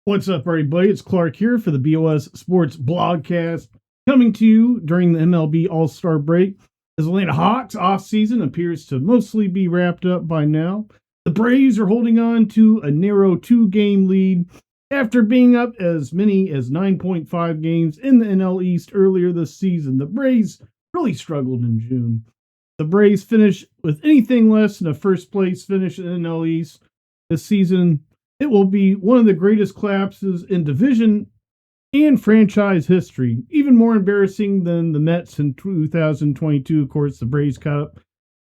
What's up, everybody? It's Clark here for the BOS Sports Blogcast, coming to you during the MLB All-Star break. As Atlanta Hawks offseason appears to mostly be wrapped up by now, the Braves are holding on to a narrow 2-game lead after being up as many as 9.5 games in the NL East earlier this season. The Braves really struggled in June. The Braves finished with anything less than a first-place finish in the NL East this season. It will be one of the greatest collapses in division and franchise history. Even more embarrassing than the Mets in 2022. Of course, the Braves caught up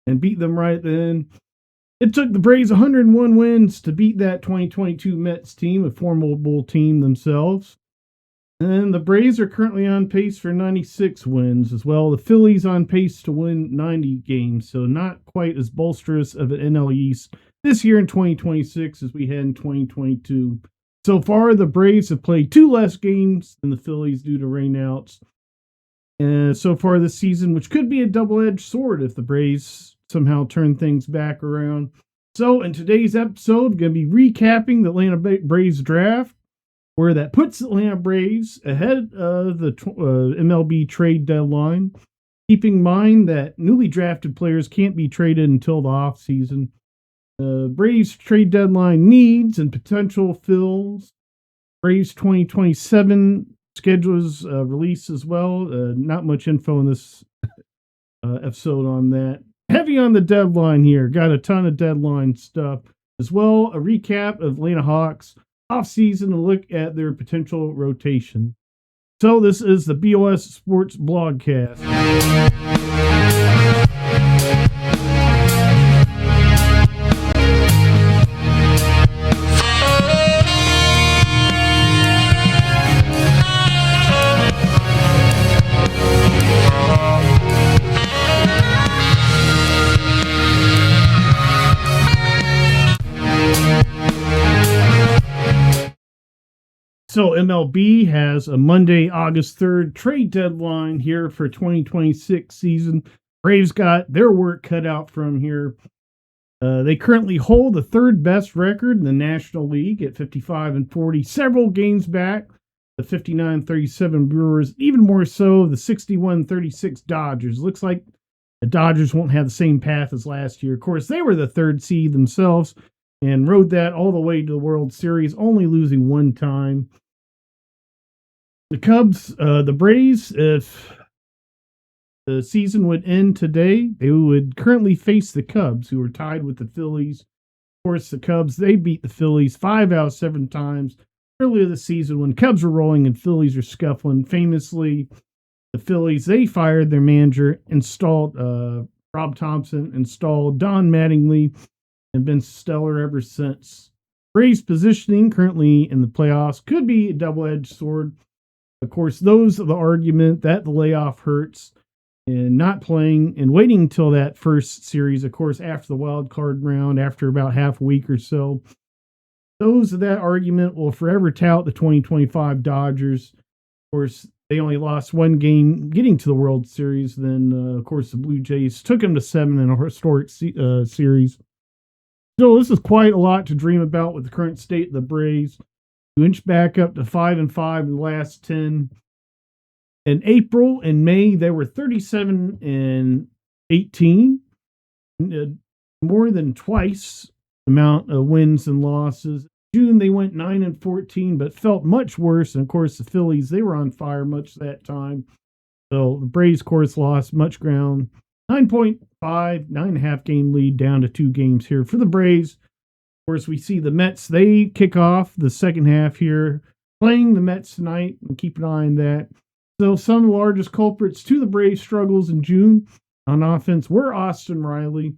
and beat them right then. It took the Braves 101 wins to beat that 2022 Mets team, a formidable team themselves. And the Braves are currently on pace for 96 wins as well. The Phillies on pace to win 90 games, so not quite as bolsterous of an NL East this year in 2026 as we had in 2022. So far, the Braves have played 2 less games than the Phillies due to rainouts. So far this season, which could be a double-edged sword if the Braves somehow turn things back around. So in today's episode, we're going to be recapping the Atlanta Braves draft, where that puts Atlanta Braves ahead of the MLB trade deadline, keeping in mind that newly drafted players can't be traded until the offseason. Braves trade deadline needs and potential fills. Braves 2027 schedules release as well. Not much info in this episode on that. Heavy on the deadline here. Got a ton of deadline stuff. As well, a recap of Atlanta Hawks offseason, a look at their potential rotation. So this is the BOS Sports Blogcast. So MLB has a Monday, August 3rd trade deadline here for 2026 season. Braves got their work cut out from here. They currently hold the third best record in the National League at 55-40, several games back. The 59-37 Brewers, even more so the 61-36 Dodgers. Looks like the Dodgers won't have the same path as last year. Of course, they were the third seed themselves and rode that all the way to the World Series, only losing one time. The Cubs, the Braves, if the season would end today, they would currently face the Cubs, who are tied with the Phillies. Of course, the Cubs, they beat the Phillies 5 out of 7 times earlier this season when Cubs were rolling and Phillies were scuffling. Famously, the Phillies, they fired their manager, installed Rob Thompson, installed Don Mattingly, and been stellar ever since. Braves' positioning currently in the playoffs could be a double-edged sword. Of course, those are the argument that the layoff hurts and not playing and waiting until that first series, of course, after the wild card round, after about half a week or so. Those of that argument will forever tout the 2025 Dodgers. Of course, they only lost 1 game getting to the World Series. Then, of course, the Blue Jays took them to 7 in a historic series. So this is quite a lot to dream about with the current state of the Braves. To inch back up to 5-5 in the last 10. In April and May, they were 37-18, more than twice the amount of wins and losses. June, they went 9-14, but felt much worse. And of course, the Phillies, they were on fire much that time. So the Braves, of course, lost much ground. 9.5 game lead down to 2 games here for the Braves. Of course, we see the Mets, they kick off the second half here, playing the Mets tonight, and keep an eye on that. So some of the largest culprits to the Braves' struggles in June on offense were Austin Riley,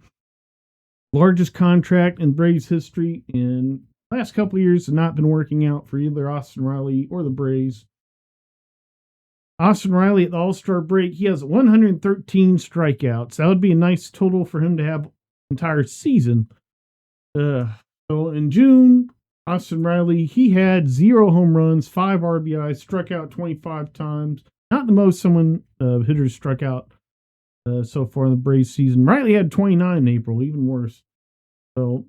largest contract in Braves history, and the last couple of years have not been working out for either Austin Riley or the Braves. Austin Riley at the All-Star break, he has 113 strikeouts. That would be a nice total for him to have entire season. So in June, Austin Riley, he had 0 home runs, 5 RBIs, struck out 25 times. Not the most someone hitters struck out so far in the Braves season. Riley had 29 in April, even worse. So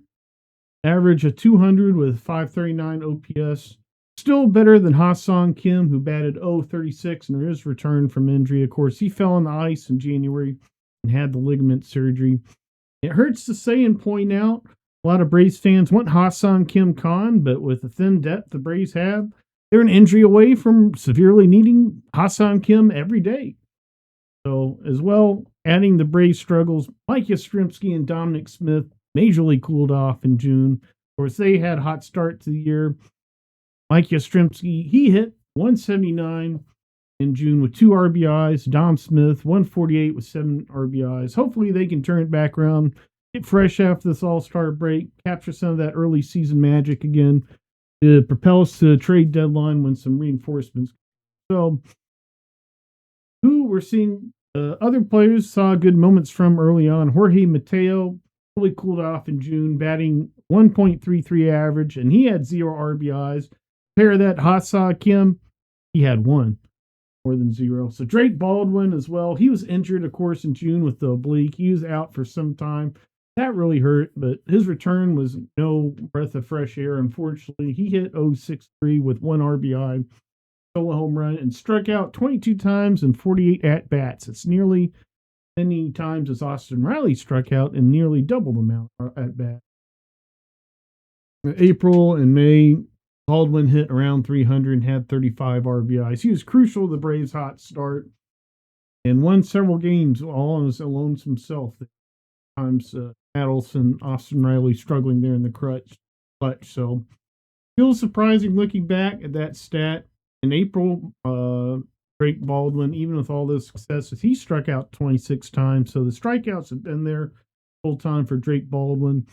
average of 200 with 539 OPS, Still better than Ha-Seong Kim, who batted .036 in his return from injury. Of course, he fell on the ice in January and had the ligament surgery. It hurts to say and point out, a lot of Braves fans want Ha-Seong Kim Khan, but with the thin depth the Braves have, they're an injury away from severely needing Ha-Seong Kim every day. So, as well, adding the Braves struggles, Mike Yastrzemski and Dominic Smith majorly cooled off in June. Of course, they had a hot start to the year. Mike Yastrzemski, he hit 179 in June with 2 RBIs. Dom Smith, 148 with 7 RBIs. Hopefully they can turn it back around, get fresh after this all-star break, capture some of that early season magic again to propel us to the trade deadline when some reinforcements. So, who we're seeing other players saw good moments from early on. Jorge Mateo really cooled off in June, batting 1.33 average, and he had 0 RBIs. Pair that Ha-Seong Kim, he had 1, more than 0. So Drake Baldwin as well. He was injured, of course, in June with the oblique. He was out for some time. That really hurt, but his return was no breath of fresh air, unfortunately. He hit .063 with 1 RBI, solo home run, and struck out 22 times and 48 at-bats. It's nearly as many times as Austin Riley struck out and nearly double the amount at-bats. April and May, Baldwin hit around 300 and had 35 RBIs. He was crucial to the Braves' hot start and won several games all on his own himself. Times Adelson, Austin Riley struggling there in the clutch. So, feels surprising looking back at that stat. In April, Drake Baldwin, even with all those successes, he struck out 26 times. So the strikeouts have been there full time for Drake Baldwin.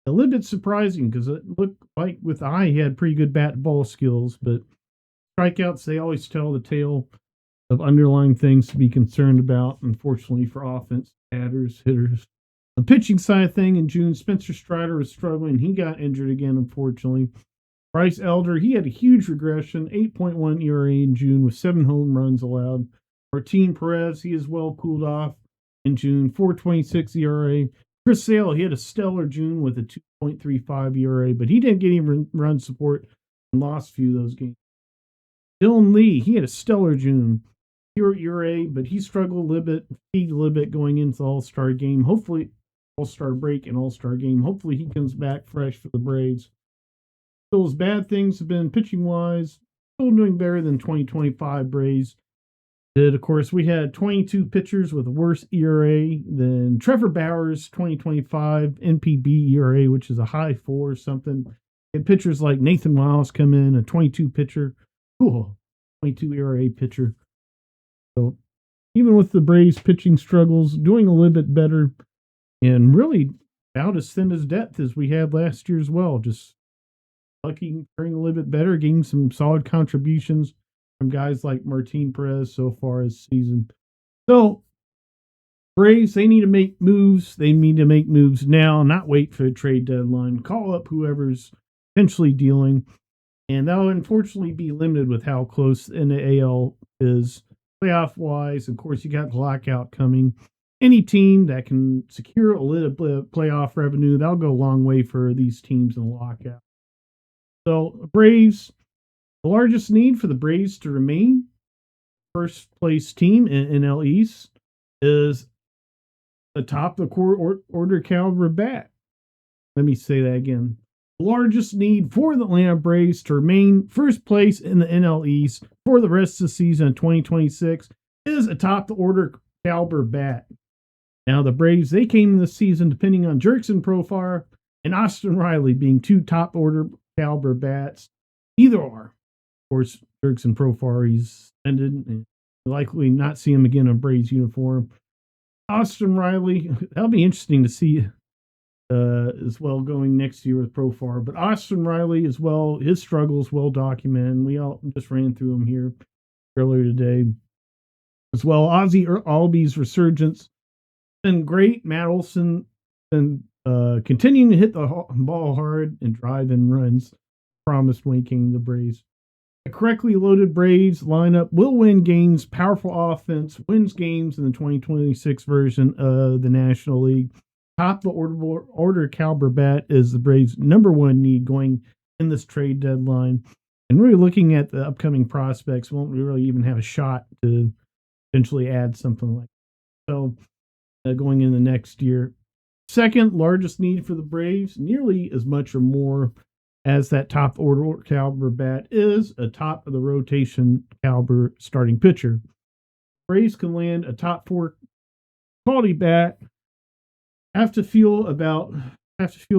A little bit surprising because it looked like with the eye he had pretty good bat ball skills, but strikeouts, they always tell the tale of underlying things to be concerned about, unfortunately, for offense, batters, hitters. The pitching side of thing in June, Spencer Strider was struggling. He got injured again, unfortunately. Bryce Elder, he had a huge regression, 8.1 ERA in June with 7 home runs allowed. Martin Perez, he as well cooled off in June, 4.26 ERA. Chris Sale, he had a stellar June with a 2.35 ERA, but he didn't get any run support and lost a few of those games. Dylan Lee, he had a stellar June, 0 ERA, but he struggled a little bit going into the All-Star game. Hopefully, All-Star break and All-Star game. Hopefully he comes back fresh for the Braves. Still, as bad things have been pitching-wise, still doing better than 2025 Braves did. Of course, we had 22 pitchers with a worse ERA than Trevor Bauer's 2025 NPB ERA, which is a high 4 or something. And pitchers like Nathan Wiles come in, a 22 pitcher. Cool. 22 ERA pitcher. So even with the Braves pitching struggles, doing a little bit better and really about as thin as depth as we had last year as well. Just lucky, turning a little bit better, getting some solid contributions from guys like Martin Perez so far this season. So, Braves, they need to make moves. They need to make moves now, not wait for the trade deadline. Call up whoever's potentially dealing. And that'll unfortunately be limited with how close the AL is playoff-wise. Of course, you got the lockout coming. Any team that can secure a little bit of playoff revenue, that'll go a long way for these teams in the lockout. So, Braves, the largest need for the Braves to remain first place team in NL East is atop the order caliber bat. Let me say that again. The largest need for the Atlanta Braves to remain first place in the NL East for the rest of the season in 2026 is atop the order caliber bat. Now, the Braves, they came in the season depending on Jurickson Profar and Austin Riley being 2 top order caliber bats. Either are. Of course, Jurickson Profar, he's ended and likely not see him again in a Braves uniform. Austin Riley, that'll be interesting to see as well going next year with Profar. But Austin Riley as well, his struggles well documented. We all just ran through them here earlier today. As well, Ozzie Albies' resurgence been great. Matt Olson been continuing to hit the ball hard and drive in runs promised when he came to the Braves. A correctly loaded Braves lineup will win games. Powerful offense wins games in the 2026 version of the National League. Top the order caliber bat is the Braves' number 1 need going in this trade deadline. And really looking at the upcoming prospects, won't really even have a shot to potentially add something like that. So going in the next year. Second largest need for the Braves, nearly as much or more as that top order caliber bat, is a top of the rotation caliber starting pitcher. Braves can land a top four quality bat. Have to feel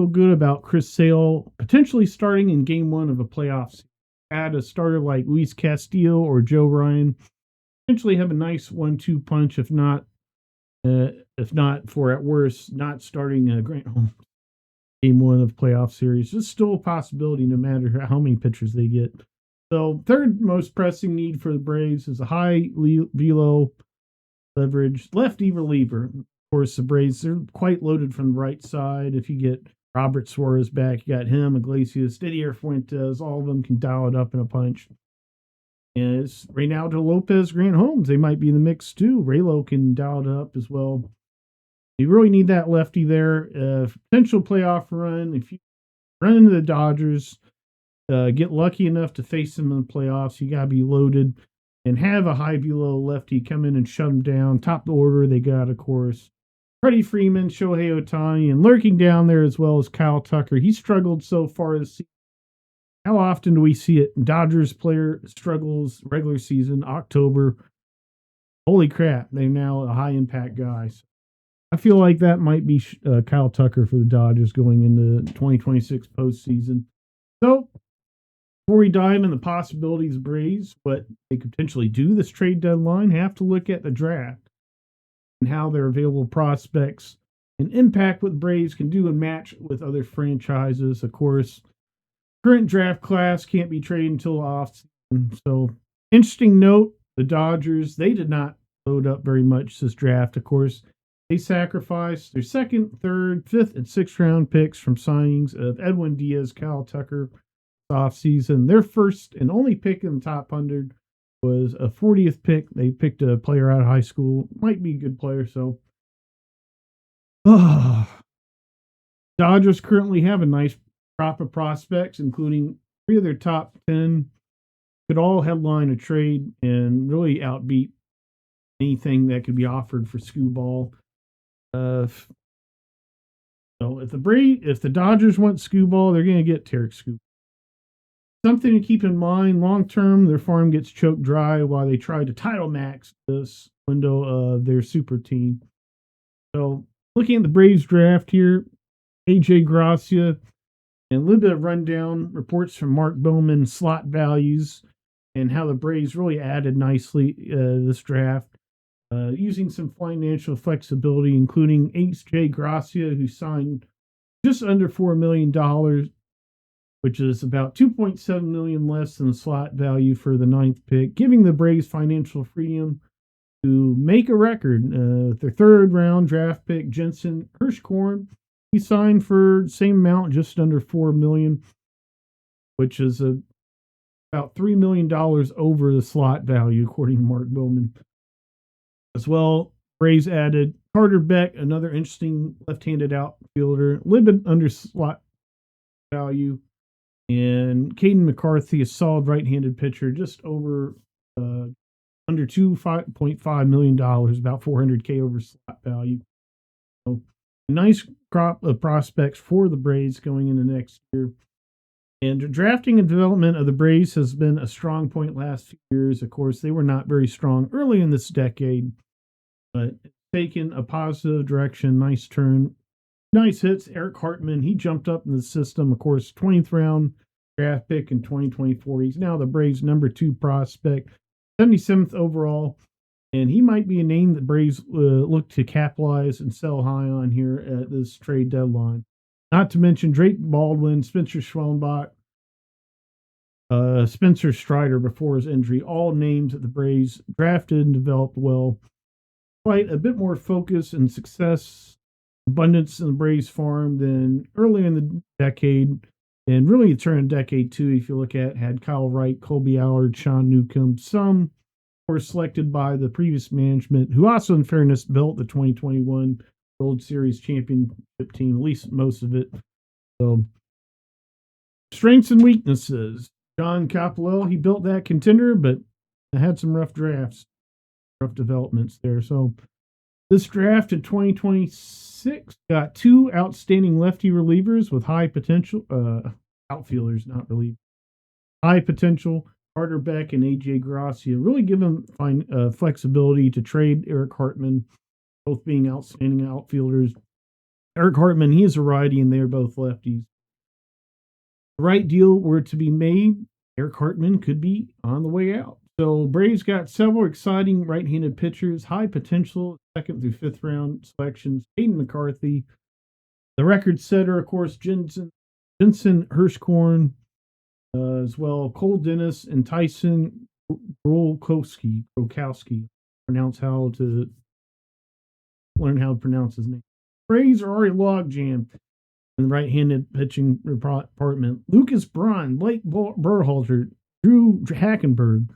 good about Chris Sale potentially starting in game one of a playoffs. Add a starter like Luis Castillo or Joe Ryan. Potentially have a nice 1-2 punch, if not for at worst not starting Grant Holmes game one of playoff series. It's still a possibility no matter how many pitchers they get. So third most pressing need for the Braves is a high velo leverage lefty reliever. Of course, the Braves are quite loaded from the right side. If you get Robert Suarez back, you got him, Iglesias, Didier Fuentes. All of them can dial it up in a punch. And it's Reynaldo Lopez, Grant Holmes. They might be in the mix too. Raylo can dial it up as well. You really need that lefty there. Potential playoff run. If you run into the Dodgers, get lucky enough to face them in the playoffs, you got to be loaded and have a high velo lefty come in and shut them down. Top of the order, they got, of course, Freddie Freeman, Shohei Ohtani, and lurking down there as well as Kyle Tucker. He struggled so far this season. How often do we see it? Dodgers player struggles regular season, October. Holy crap, they're now a high impact guy. So I feel like that might be Kyle Tucker for the Dodgers going into 2026 postseason. So before we dive in the possibilities of Braves, what they could potentially do this trade deadline, have to look at the draft and how their available prospects and impact what the Braves can do and match with other franchises. Of course, current draft class can't be traded until offseason. So, interesting note, the Dodgers, they did not load up very much this draft. Of course, they sacrificed their second, third, fifth, and sixth round picks from signings of Edwin Diaz, Kyle Tucker offseason. Their first and only pick in the top 100 was a 40th pick. They picked a player out of high school. Might be a good player, so. Dodgers currently have a nice crop of prospects, including 3 of their top 10, could all headline a trade and really outbeat anything that could be offered for Skubal. So if the Dodgers want Skubal, they're going to get Tarek Skubal. Something to keep in mind, long term, their farm gets choked dry while they try to title max this window of their super team. So looking at the Braves draft here, AJ Gracia, and a little bit of rundown reports from Mark Bowman, slot values, and how the Braves really added nicely this draft, using some financial flexibility, including H.J. Gracia, who signed just under $4 million, which is about $2.7 million less than the slot value for the 9th pick, giving the Braves financial freedom to make a record. Their 3rd round draft pick, Jensen Hirschhorn, he signed for the same amount, just under $4 million, which is about $3 million over the slot value, according to Mark Bowman. As well, Braves added Carter Beck, another interesting left-handed outfielder, a little bit under slot value, and Caden McCarthy, a solid right-handed pitcher, just over under $5.5 million, about $400K over slot value. So a nice crop of prospects for the Braves going into next year. And drafting and development of the Braves has been a strong point last few years. Of course, they were not very strong early in this decade, but it's taken a positive direction. Nice turn. Nice hits. Eric Hartman, he jumped up in the system. Of course, 20th round draft pick in 2024. He's now the Braves' number 2 prospect, 77th overall. And he might be a name that Braves look to capitalize and sell high on here at this trade deadline. Not to mention Drake Baldwin, Spencer Schwellenbach, Spencer Strider before his injury, all names that the Braves drafted and developed well. Quite a bit more focus and success, abundance in the Braves farm than early in the decade, and really the turn of decade too. If you look at, had Kyle Wright, Colby Allard, Sean Newcomb, some were selected by the previous management, who also, in fairness, built the 2021 World Series championship team, at least most of it. So, strengths and weaknesses. John Capello, he built that contender, but it had some rough drafts, rough developments there. So this draft in 2026 got two outstanding lefty relievers with high potential, outfielders, not relievers, high potential. Carter Beck and AJ Gracia really give them fine flexibility to trade Eric Hartman, both being outstanding outfielders. Eric Hartman, he is a righty, and they're both lefties. The right deal were to be made, Eric Hartman could be on the way out. So Braves got several exciting right-handed pitchers, high potential second through fifth round selections. Hayden McCarthy, the record setter, of course, Jensen Hirschkorn, as well Cole Dennis and Tyson Grolkowski. Pronounce how to learn how to pronounce his name. Braves are already logjam in the right-handed pitching department. Lucas Braun, Blake Berhalter, Drew Hackenberg,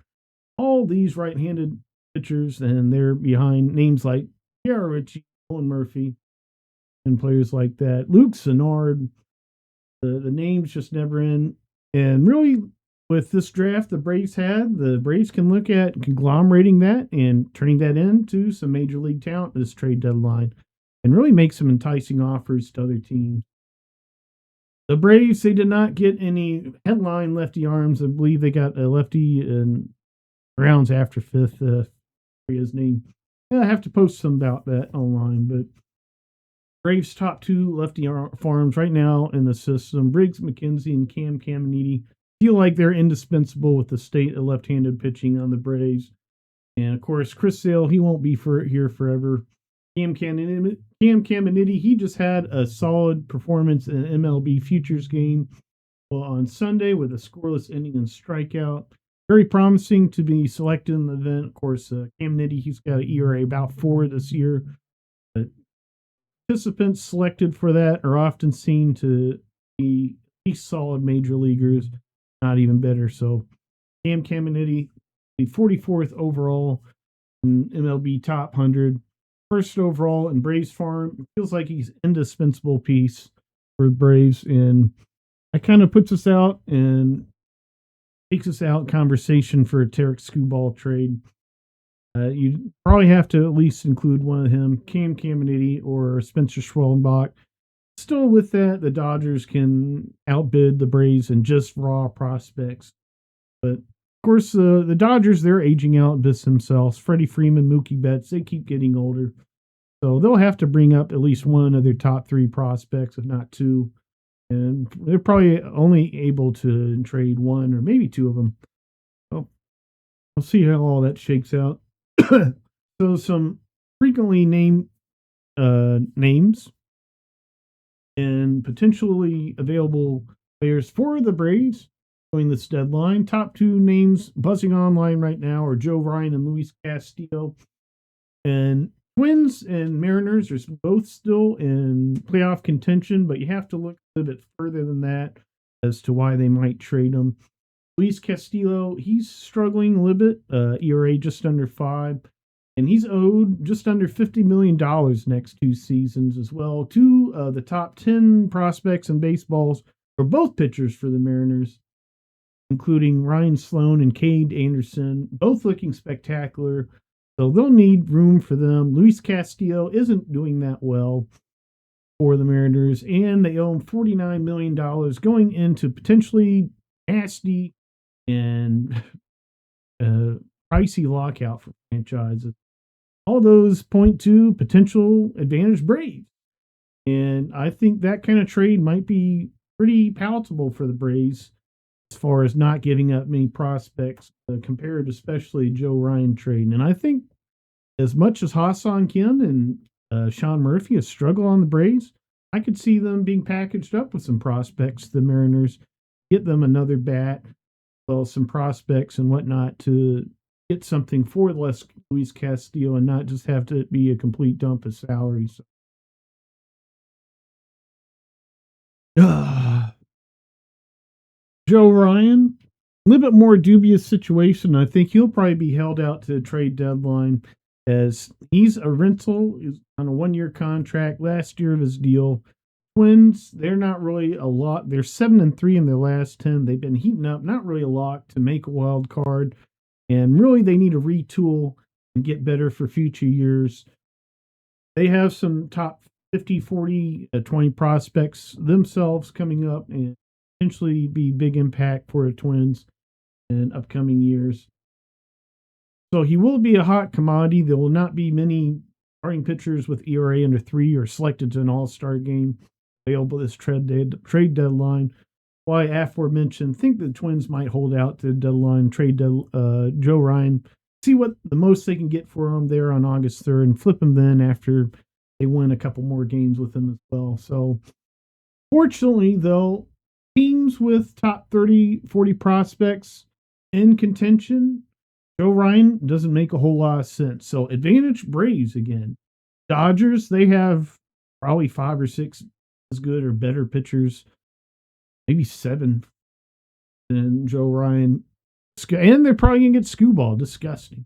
all these right-handed pitchers, and they're behind names like Garrett Ritchie, Owen Murphy, and players like that. Luke Sennard, the names just never end. And really, with this draft the Braves can look at conglomerating that and turning that into some major league talent this trade deadline and really make some enticing offers to other teams. The Braves, they did not get any headline lefty arms. I believe they got a lefty in rounds after fifth. His name. I have to post some about that online, but Braves' top two lefty farms right now in the system, Briggs McKenzie and Cam Caminiti, feel like they're indispensable with the state of left-handed pitching on the Braves. And, of course, Chris Sale, he won't be here forever. Cam Caminiti, he just had a solid performance in an MLB Futures game on Sunday with a scoreless inning and strikeout. Very promising to be selected in the event. Of course, Caminiti, he's got an ERA about 4 this year. But participants selected for that are often seen to be at least solid major leaguers, not even better. So Cam Caminiti, the 44th overall in MLB Top 100, first overall in Braves farm. It feels like he's an indispensable piece for the Braves, and that kind of puts us out and takes us out conversation for a Tarek Skubal trade. You probably have to at least include one of him, Cam Caminiti or Spencer Schwellenbach. Still with that, the Dodgers can outbid the Braves in just raw prospects. But, of course, the Dodgers, they're aging out this themselves. Freddie Freeman, Mookie Betts, they keep getting older. So they'll have to bring up at least one of their top 3 prospects, if not 2. And they're probably only able to trade 1 or maybe 2 of them. So we'll see how all that shakes out. So some frequently named names and potentially available players for the Braves during this deadline. Top 2 names buzzing online right now are Joe Ryan and Luis Castillo. And Twins and Mariners are both still in playoff contention, but you have to look a little bit further than that as to why they might trade them. Luis Castillo, he's struggling a little bit, ERA just under 5, and he's owed just under $50 million next 2 seasons as well. 2 of the top 10 prospects in baseballs are both pitchers for the Mariners, including Ryan Sloan and Cade Anderson, both looking spectacular. So they'll need room for them. Luis Castillo isn't doing that well for the Mariners, and they owe him $49 million going into potentially nasty and pricey lockout for franchises. All those point to potential advantage Braves. And I think that kind of trade might be pretty palatable for the Braves as far as not giving up many prospects compared to especially Joe Ryan trade. And I think as much as Ha-Seong Kim and Sean Murphy have struggled on the Braves, I could see them being packaged up with some prospects, the Mariners, get them another bat, well, some prospects and whatnot to get something for Luis Castillo and not just have to be a complete dump of salary. So. Joe Ryan, a little bit more dubious situation. I think he'll probably be held out to the trade deadline as he's a rental, is on a 1-year contract, last year of his deal. Twins, they're not really a lot. They're 7-3 in their last 10. They've been heating up, not really a lot to make a wild card. And really, they need to retool and get better for future years. They have some top 50, 40, 20 prospects themselves coming up and potentially be big impact for the Twins in upcoming years. So he will be a hot commodity. There will not be many starting pitchers with ERA under 3 or selected to an all-star game available this trade deadline. Why aforementioned, think the Twins might hold out to the deadline, Joe Ryan, see what the most they can get for him there on August 3rd, and flip him then after they win a couple more games with him as well. So, fortunately, though, teams with top 30, 40 prospects in contention, Joe Ryan doesn't make a whole lot of sense. So, advantage Braves again. Dodgers, they have probably 5 or 6 as good or better pitchers, maybe 7 than Joe Ryan. And they're probably going to get Skewball. Disgusting.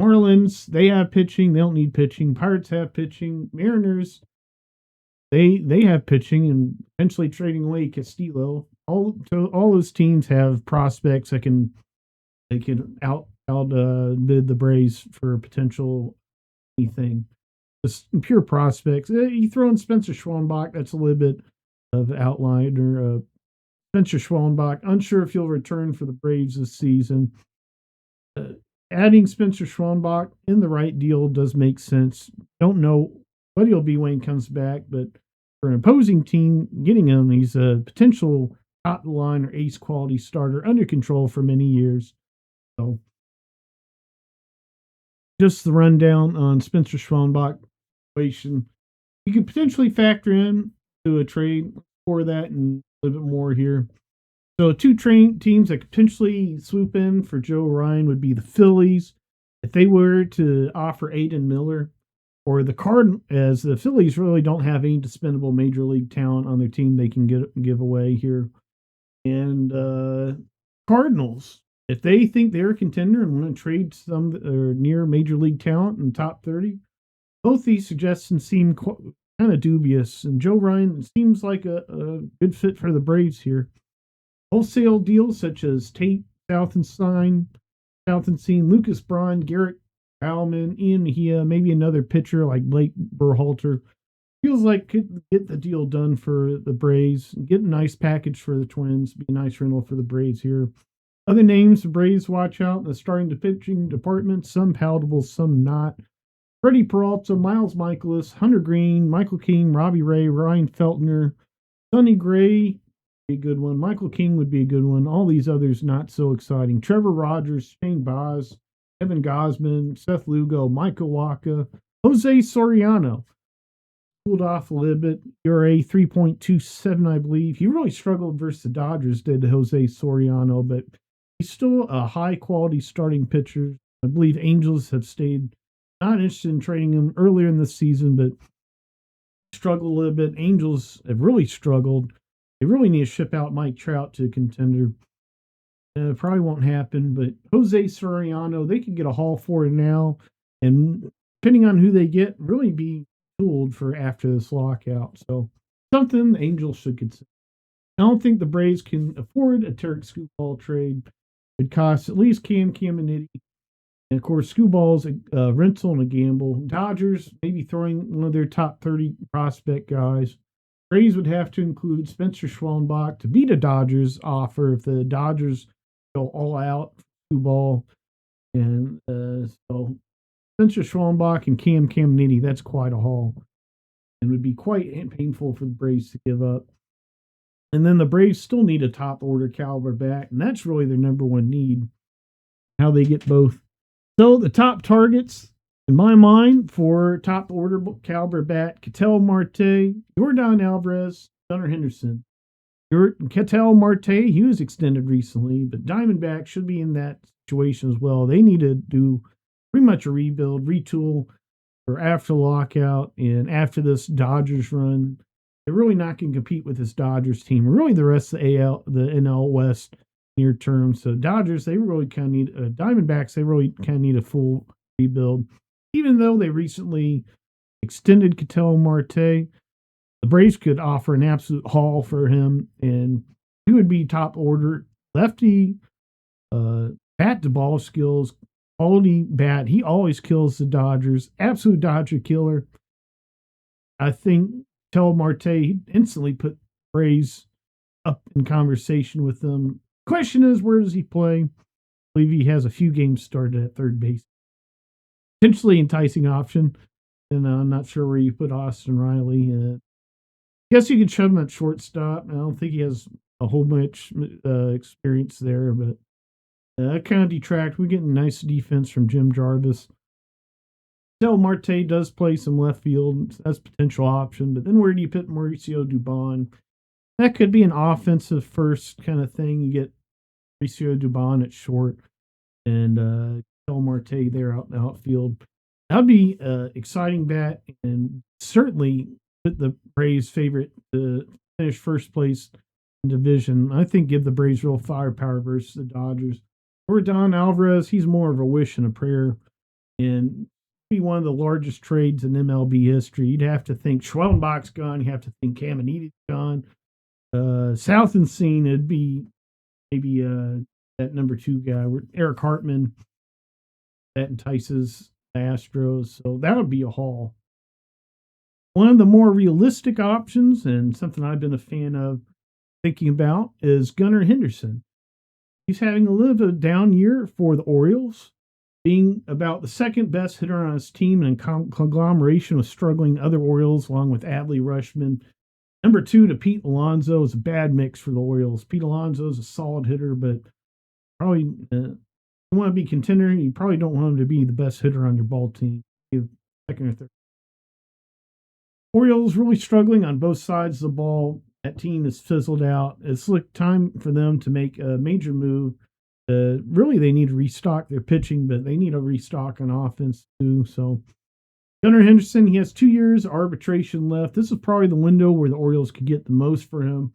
Marlins, they have pitching. They don't need pitching. Pirates have pitching. Mariners, they have pitching and potentially trading away Castillo. All those teams have prospects that can out bid the Braves for potential anything. Just pure prospects. You throw in Spencer Schwannbach, that's a little bit of outline. Or Spencer Schwannbach, unsure if he'll return for the Braves this season. Adding Spencer Schwannbach in the right deal does make sense. Don't know what he'll be when he comes back, but for an opposing team, getting him, he's a potential top line or ace quality starter under control for many years. So, just the rundown on Spencer Schwannbach situation. You could potentially factor in to a trade for that and a little bit more here. So, two teams that could potentially swoop in for Joe Ryan would be the Phillies. If they were to offer Aiden Miller, or the Cardinals, as the Phillies really don't have any dispensable major league talent on their team they can give away here. And Cardinals, if they think they're a contender and want to trade some or near major league talent in top 30, both these suggestions seem kind of dubious. And Joe Ryan seems like a good fit for the Braves here. Wholesale deals such as Tate Southenstein, Lucas Braun, Garrett Bauman, Ian Mejia, maybe another pitcher like Blake Berhalter. Feels like could get the deal done for the Braves, get a nice package for the Twins, be a nice rental for the Braves here. Other names the Braves watch out in the starting to pitching department, some palatable, some not. Freddie Peralta, Miles Michaelis, Hunter Green, Michael King, Robbie Ray, Ryan Feltner, Sonny Gray, a good one. Michael King would be a good one. All these others not so exciting. Trevor Rogers, Shane Baz, Evan Gosman, Seth Lugo, Michael Waka, Jose Soriano. Cooled off a little bit. ERA 3.27, I believe. He really struggled versus the Dodgers, did Jose Soriano, but he's still a high-quality starting pitcher. I believe Angels have stayed not interested in trading him earlier in the season, but struggled a little bit. Angels have really struggled. They really need to ship out Mike Trout to a contender. Probably won't happen, but Jose Soriano, they could get a haul for it now, and depending on who they get, really be fooled for after this lockout. So something the Angels should consider. I don't think the Braves can afford a Tarek Skubal trade. It costs at least Cam Caminiti. And of course, Skuball's a rental and a gamble. Dodgers, maybe throwing one of their top 30 prospect guys. Braves would have to include Spencer Schwannbach to beat a Dodgers offer if the Dodgers go all out for Skubal. And so Spencer Schwannbach and Cam Caminiti, that's quite a haul. And would be quite painful for the Braves to give up. And then the Braves still need a top order caliber bat, and that's really their number one need. How they get both. So the top targets, in my mind, for top order caliber bat, Ketel Marte, Yordan Alvarez, Gunnar Henderson. Ketel Marte, he was extended recently, but Diamondbacks should be in that situation as well. They need to do pretty much a rebuild, retool for after lockout and after this Dodgers run. They're really not going to compete with this Dodgers team, or really the rest of the NL West near term. So Dodgers, they really kind of need Diamondbacks. They really kind of need a full rebuild, even though they recently extended Ketel Marte. The Braves could offer an absolute haul for him, and he would be top order. Lefty, uh, bat to ball skills, quality bat. He always kills the Dodgers. Absolute Dodger killer. I think Tel Marte instantly put Braves up in conversation with them. Question is, where does he play? I believe he has a few games started at third base. Potentially enticing option. And I'm not sure where you put Austin Riley. Guess you could shove him at shortstop. I don't think he has a whole much experience there, but that kind of detract. We're getting nice defense from Jim Jarvis. Del Marte does play some left field. That's a potential option. But then where do you put Mauricio Dubon? That could be an offensive first kind of thing. You get Mauricio Dubon at short and Del Marte there out in the outfield. That'd be exciting bat and certainly put the Braves favorite to finish first place in division. I think give the Braves real firepower versus the Dodgers. Or Don Alvarez, he's more of a wish and a prayer. And be one of the largest trades in MLB history. You'd have to think Schwellenbach's gone. You have to think Caminiti's gone. South and Scene, it'd be maybe that number 2 guy, Eric Hartman, that entices the Astros. So that would be a haul. One of the more realistic options, and something I've been a fan of thinking about, is Gunnar Henderson. He's having a little bit of a down year for the Orioles, being about the second best hitter on his team and in conglomeration with struggling other Orioles, along with Adley Rutschman. Number 2 to Pete Alonso is a bad mix for the Orioles. Pete Alonso is a solid hitter, but probably you want to be contender. You probably don't want him to be the best hitter on your ball team. Second or third. Orioles really struggling on both sides of the ball. That team is fizzled out. It's like time for them to make a major move. Really, they need to restock their pitching, but they need a restock on offense too. So, Gunnar Henderson, he has 2 years arbitration left. This is probably the window where the Orioles could get the most for him.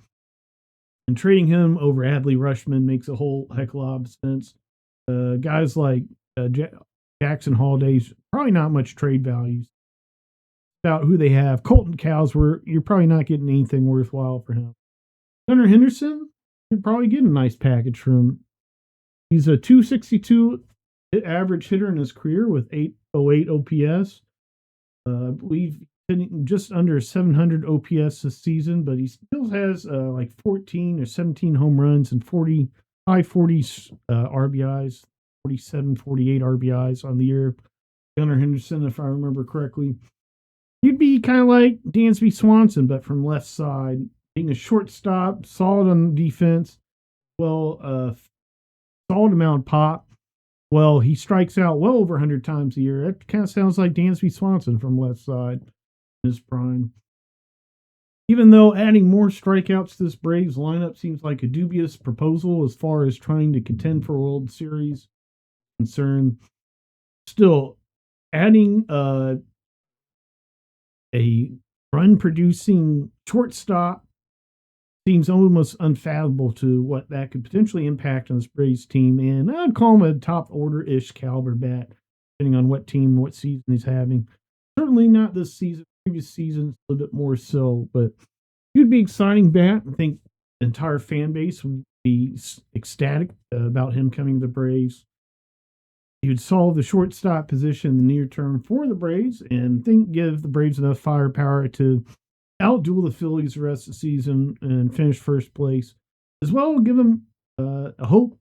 And trading him over Adley Rutschman makes a whole heck of a lot of sense. Guys like Jackson Holliday's probably not much trade values. About who they have. Colton Cowser, you're probably not getting anything worthwhile for him. Gunnar Henderson, you're probably getting a nice package for him. He's a 262 average hitter in his career with 808 OPS. I believe just under 700 OPS this season, but he still has like 14 or 17 home runs and high 40s RBIs, 47, 48 RBIs on the year. Gunnar Henderson, if I remember correctly. He'd be kind of like Dansby Swanson, but from left side, being a shortstop, solid on defense, solid amount of pop. Well, he strikes out well over 100 times a year. That kind of sounds like Dansby Swanson from left side in his prime. Even though adding more strikeouts to this Braves lineup seems like a dubious proposal as far as trying to contend for a World Series concern, still adding a run-producing shortstop seems almost unfathomable to what that could potentially impact on this Braves team. And I'd call him a top order-ish caliber bat, depending on what team, what season he's having. Certainly not this season. Previous seasons, a little bit more so. But he'd be exciting bat. I think the entire fan base would be ecstatic about him coming to the Braves. He would solve the shortstop position in the near term for the Braves and give the Braves enough firepower to outduel the Phillies the rest of the season and finish first place. As well, give them a hope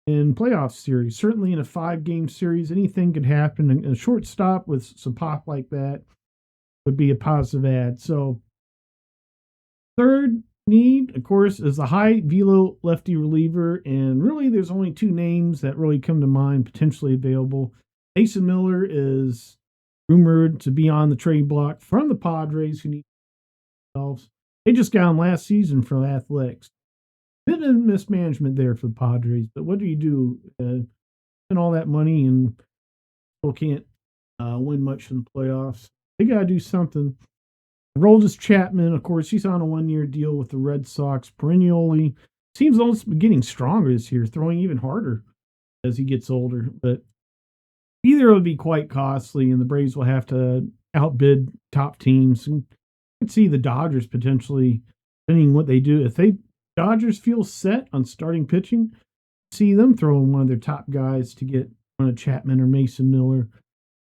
in playoff series. Certainly in a 5-game series, anything could happen. A shortstop with some pop like that would be a positive add. So, third need, of course, is a high velo lefty reliever. And really, there's only 2 names that really come to mind potentially available. Mason Miller is rumored to be on the trade block from the Padres, who need themselves. They just got him last season from Athletics. Bit of mismanagement there for the Padres, but what do you do? Spend all that money and still can't win much in the playoffs. They got to do something. Aroldis Chapman, of course, he's on a 1-year deal with the Red Sox perennially. Seems almost getting stronger this year, throwing even harder as he gets older. But either would be quite costly, and the Braves will have to outbid top teams. And could see the Dodgers potentially, depending what they do. If they Dodgers feel set on starting pitching, see them throwing one of their top guys to get one of Chapman or Mason Miller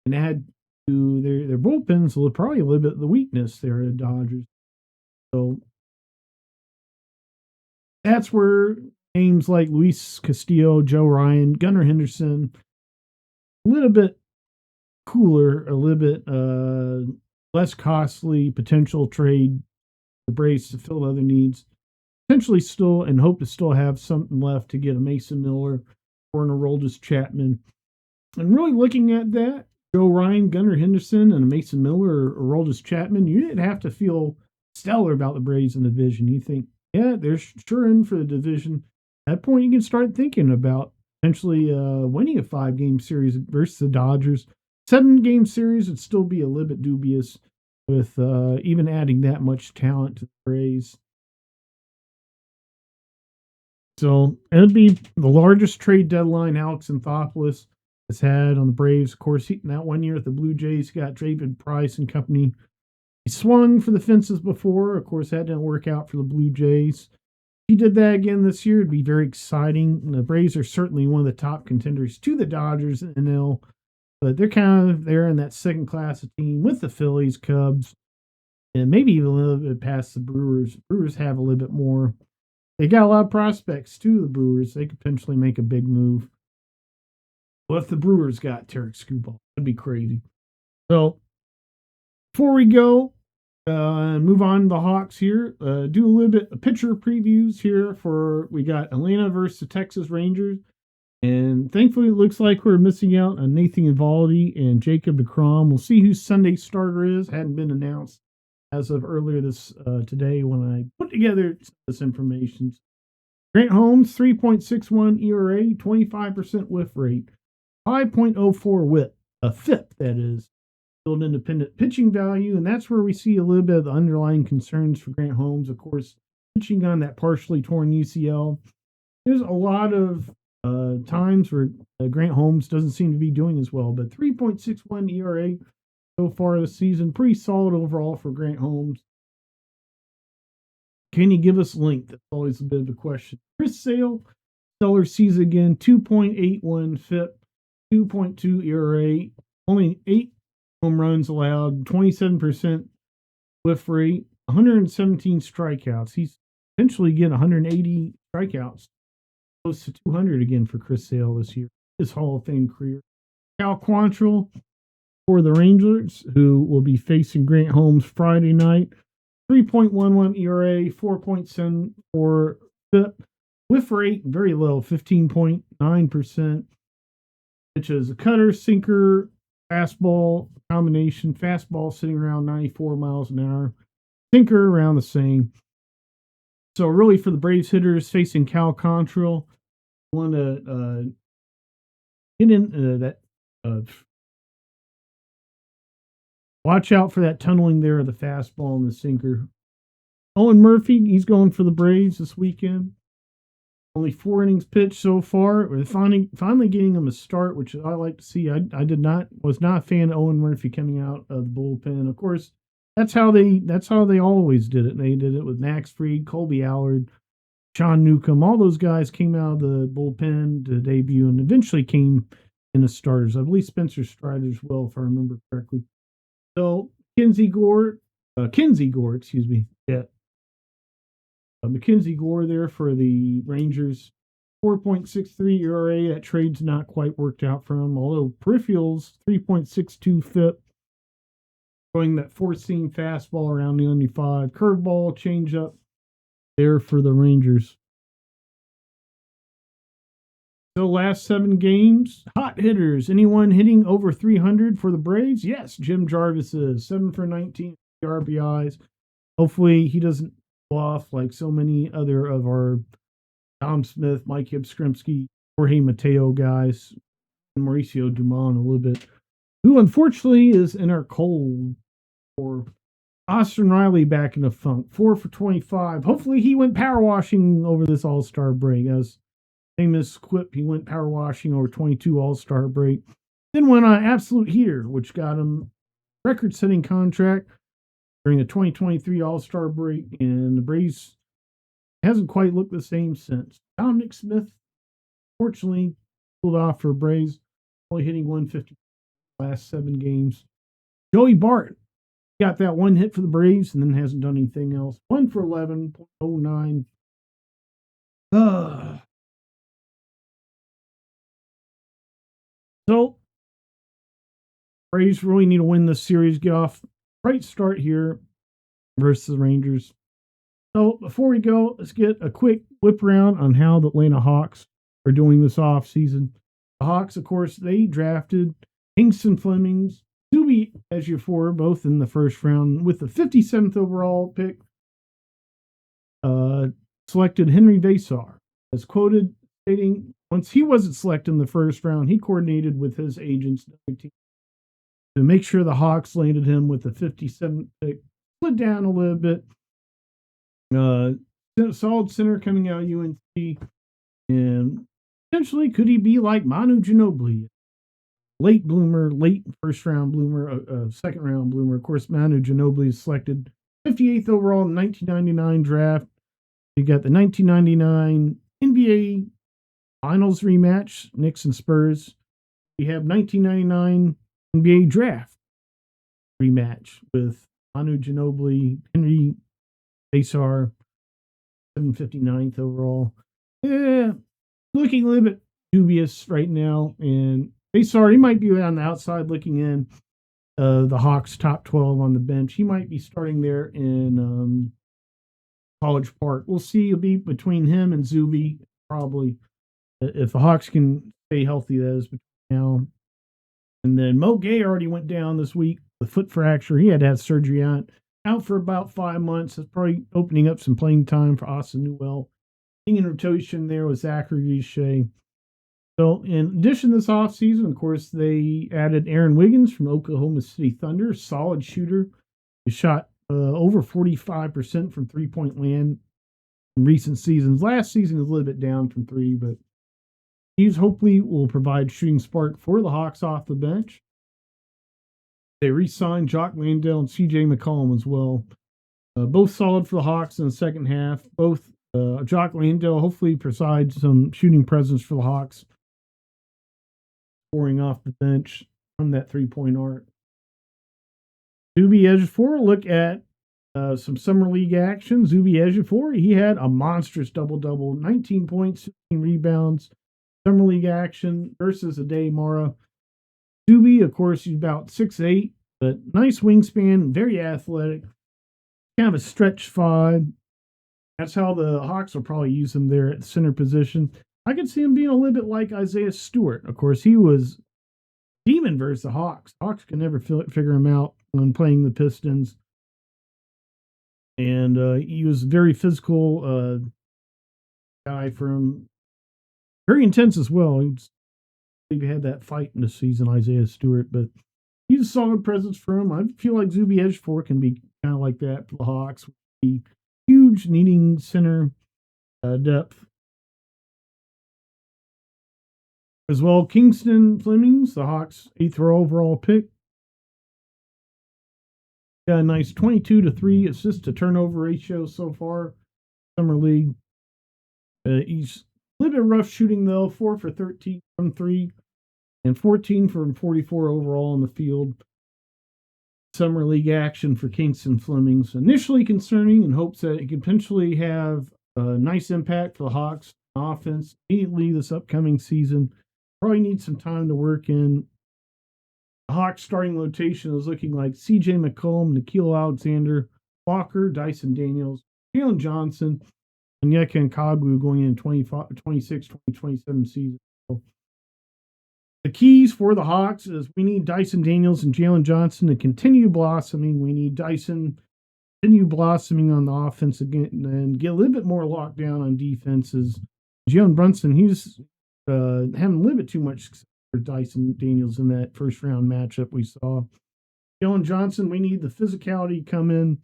and add to their bullpens. Probably a little bit of the weakness there at the Dodgers. So that's where names like Luis Castillo, Joe Ryan, Gunnar Henderson, a little bit cooler, a little bit less costly potential trade the Braves to fill other needs. Potentially still and hope to still have something left to get a Mason Miller or an Aroldis Chapman. And really looking at that, Joe Ryan, Gunnar Henderson, and a Mason Miller or Aroldis Chapman, you didn't have to feel stellar about the Braves in the division. You think, yeah, they're sure in for the division. At that point, you can start thinking about potentially winning a 5-game series versus the Dodgers. 7-game series would still be a little bit dubious with even adding that much talent to the Braves. So it'd be the largest trade deadline Alex Anthopoulos has had on the Braves. Of course, that 1 year at the Blue Jays got David Price and company. He swung for the fences before. Of course, that didn't work out for the Blue Jays. If he did that again this year, it'd be very exciting. And the Braves are certainly one of the top contenders to the Dodgers in NL. But they're kind of there in that second class of team with the Phillies, Cubs, and maybe even a little bit past the Brewers. Brewers have a little bit more. They got a lot of prospects too, the Brewers. They could potentially make a big move. Well, if the Brewers got Tarek Skubal, that'd be crazy. So before we go and move on to the Hawks here, do a little bit of pitcher previews here for we got Atlanta versus the Texas Rangers. And thankfully, it looks like we're missing out on Nathan Eovaldi and Jacob deGrom. We'll see who Sunday's starter is. Hadn't been announced as of earlier this today when I put together this information. Grant Holmes, 3.61 ERA, 25% whiff rate, 5.04 whip, a FIP, that is, field independent pitching value. And that's where we see a little bit of the underlying concerns for Grant Holmes. Of course, pitching on that partially torn UCL. There's a lot of times where Grant Holmes doesn't seem to be doing as well, but 3.61 ERA so far this season, pretty solid overall for Grant Holmes. Can he give us length? That's always a bit of a question. Chris Sale, stellar season again, 2.81 FIP, 2.2 ERA, only 8 home runs allowed, 27% whiff rate, 117 strikeouts. He's eventually getting 180 strikeouts. Close to 200 again for Chris Sale this year. His Hall of Fame career. Cal Quantrill for the Rangers, who will be facing Grant Holmes Friday night. 3.11 ERA, 4.74 FIP. Whiff rate, very low, 15.9%. Which is a cutter, sinker, fastball combination. Fastball sitting around 94 miles an hour. Sinker around the same. So really for the Braves hitters facing Cal Quantrill, want to get in that. Watch out for that tunneling there of the fastball and the sinker. Owen Murphy, he's going for the Braves this weekend. Only 4 innings pitched so far. We're finally getting him a start, which I like to see. I was not a fan of Owen Murphy coming out of the bullpen. Of course, that's how they always did it. They did it with Max Fried, Colby Allard, Sean Newcomb. All those guys came out of the bullpen to debut and eventually came in the starters. I believe Spencer Strider as well, if I remember correctly. So Kinsey Gore, excuse me. Yeah. Mackenzie Gore there for the Rangers. 4.63 ERA. That trade's not quite worked out for him. Although peripherals, 3.62 FIP. Going that 4-seam fastball around the 95. Curveball, changeup there for the Rangers. So last 7 games, hot hitters. Anyone hitting over 300 for the Braves? Yes, Jim Jarvis is 7 for 19 RBIs. Hopefully he doesn't go off like so many other of our Tom Smith, Mike Ypsiskrimsky, Jorge Mateo guys, and Mauricio Dumont a little bit, who unfortunately is in our cold. For Austin Riley back in the funk, 4 for 25. Hopefully he went power washing over this All-Star break. As famous quip, he went power washing over 22 All-Star break. Then went on Absolute Heater, which got him record-setting contract during the 2023 All-Star break, and the Braves hasn't quite looked the same since. Dominic Smith, fortunately, pulled off for Braves, only hitting 150 last 7 games. Joey Bart got that one hit for the Braves and then hasn't done anything else. 1 for 11.09. So, Braves really need to win this series, get off right start here versus the Rangers. So, before we go, let's get a quick whip around on how the Atlanta Hawks are doing this offseason. The Hawks, of course, they drafted Kingston Flemings, Zuby Ejiofor, both in the first round, with the 57th overall pick. Selected Henry Vasar, as quoted, stating, once he wasn't selected in the first round, he coordinated with his agents to make sure the Hawks landed him with the 57th pick. Slid down a little bit. Solid center coming out of UNC. And potentially, could he be like Manu Ginobili? Late bloomer, late first round bloomer, second round bloomer. Of course, Manu Ginobili is selected 58th overall in the 1999 draft. You got the 1999 NBA Finals rematch, Knicks and Spurs. You have 1999 NBA draft rematch with Manu Ginobili, Henry Vasar, 759th overall. Yeah, looking a little bit dubious right now. And Vasar, he might be on the outside looking in. The Hawks top 12 on the bench. He might be starting there in College Park. We'll see. It'll be between him and Zuby, probably. If the Hawks can stay healthy, that is between now. And then Mo Gay already went down this week with foot fracture. He had to have surgery on it. Out for about 5 months. That's probably opening up some playing time for Austin Newell. Being in rotation there with Zachary Richey. So, in addition to this offseason, of course, they added Aaron Wiggins from Oklahoma City Thunder. Solid shooter. He shot over 45% from three-point land in recent seasons. Last season was a little bit down from three, but he's hopefully will provide shooting spark for the Hawks off the bench. They re-signed Jock Landale and C.J. McCollum as well. Both solid for the Hawks in the second half. Both Jock Landale hopefully provides some shooting presence for the Hawks, scoring off the bench from that three-point arc. Zuby Ejiofor, look at some summer league action. Zuby Ejiofor, he had a monstrous double-double, 19 points, 16 rebounds. Summer league action versus Ade Mara. Zuby, of course, he's about 6'8", but nice wingspan, very athletic, kind of a stretch five. That's how the Hawks will probably use him there at the center position. I could see him being a little bit like Isaiah Stewart. Of course, he was demon versus the Hawks. Hawks can never figure him out when playing the Pistons. And he was a very physical guy from very intense as well. He had that fight in the season, Isaiah Stewart, but he's a solid presence for him. I feel like Zuby Ejiofor can be kind of like that for the Hawks. Be huge, needing center depth. As well, Kingston Flemings, the Hawks' 8th overall pick. Got a nice 22-3 assist to turnover ratio so far. Summer League. He's a little bit rough shooting, though. 4 for 13 from 3 and 14 from 44 overall in the field. Summer League action for Kingston Flemings. Initially concerning in hopes that it could potentially have a nice impact for the Hawks offense immediately this upcoming season. Probably need some time to work in. The Hawks starting rotation is looking like C.J. McCollum, Nickeil Alexander, Walker, Dyson Daniels, Jalen Johnson, and Onyeka Okongwu going in 2026-2027 season. So the keys for the Hawks is we need Dyson Daniels and Jalen Johnson to continue blossoming. We need Dyson continue blossoming on the offense again and get a little bit more lockdown on defenses. Jalen Brunson, he's having a little bit too much success for Dyson Daniels in that first round matchup we saw. Jalen Johnson, we need the physicality to come in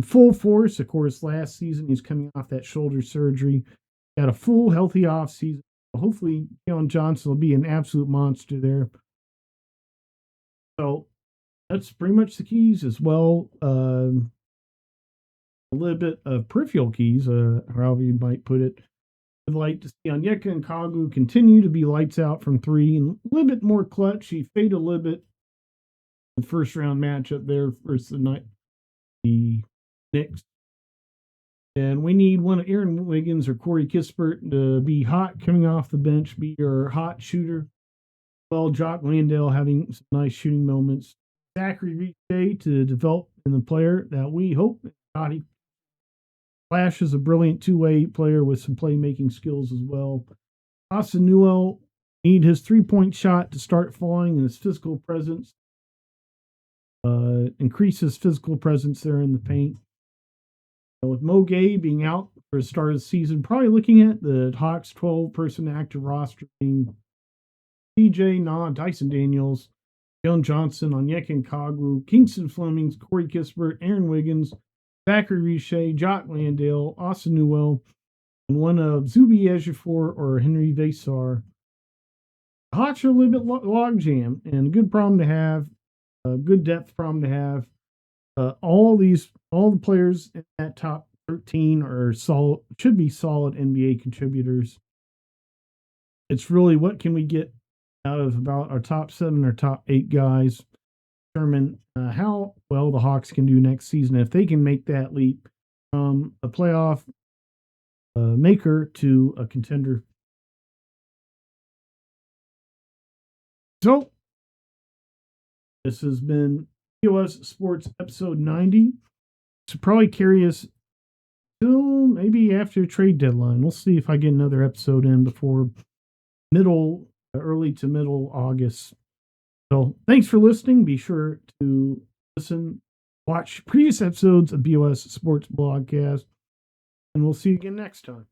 full force. Of course, last season he's coming off that shoulder surgery. Got a full healthy offseason. Hopefully, Jalen Johnson will be an absolute monster there. So that's pretty much the keys as well. A little bit of peripheral keys, however you might put it. I'd like to see Onyeka and Kagu continue to be lights out from three and a little bit more clutch. He faded a little bit in the first round matchup there versus the Knicks. And we need one of Aaron Wiggins or Corey Kispert to be hot coming off the bench, be your hot shooter. Well, Jock Landale having some nice shooting moments. Zachary Richey to develop in the player that we hope he Flash is a brilliant two-way player with some playmaking skills as well. Austin Newell need his three-point shot to start falling, and his physical presence increase his physical presence there in the paint. With Mo Gay being out for the start of the season, probably looking at the Hawks 12-person active roster being TJ, Dyson Daniels, Jalen Johnson, Onyeka and Kagu, Kingston Flemings, Corey Kispert, Aaron Wiggins, Zachary Richey, Jock Landale, Austin Newell, and one of Zuby Ejiofor or Henry Vasar. The Hawks are a little bit logjam, and a good problem to have, a good depth problem to have. All the players in that top 13 are solid, should be solid NBA contributors. It's really what can we get out of about our top 7 or top 8 guys, determine how well the Hawks can do next season if they can make that leap from a playoff maker to a contender. So, this has been BOS Sports episode 90. So probably carry us till maybe after trade deadline. We'll see if I get another episode in before early to middle August. So thanks for listening. Be sure to watch previous episodes of BOS Sports Blogcast, and we'll see you again next time.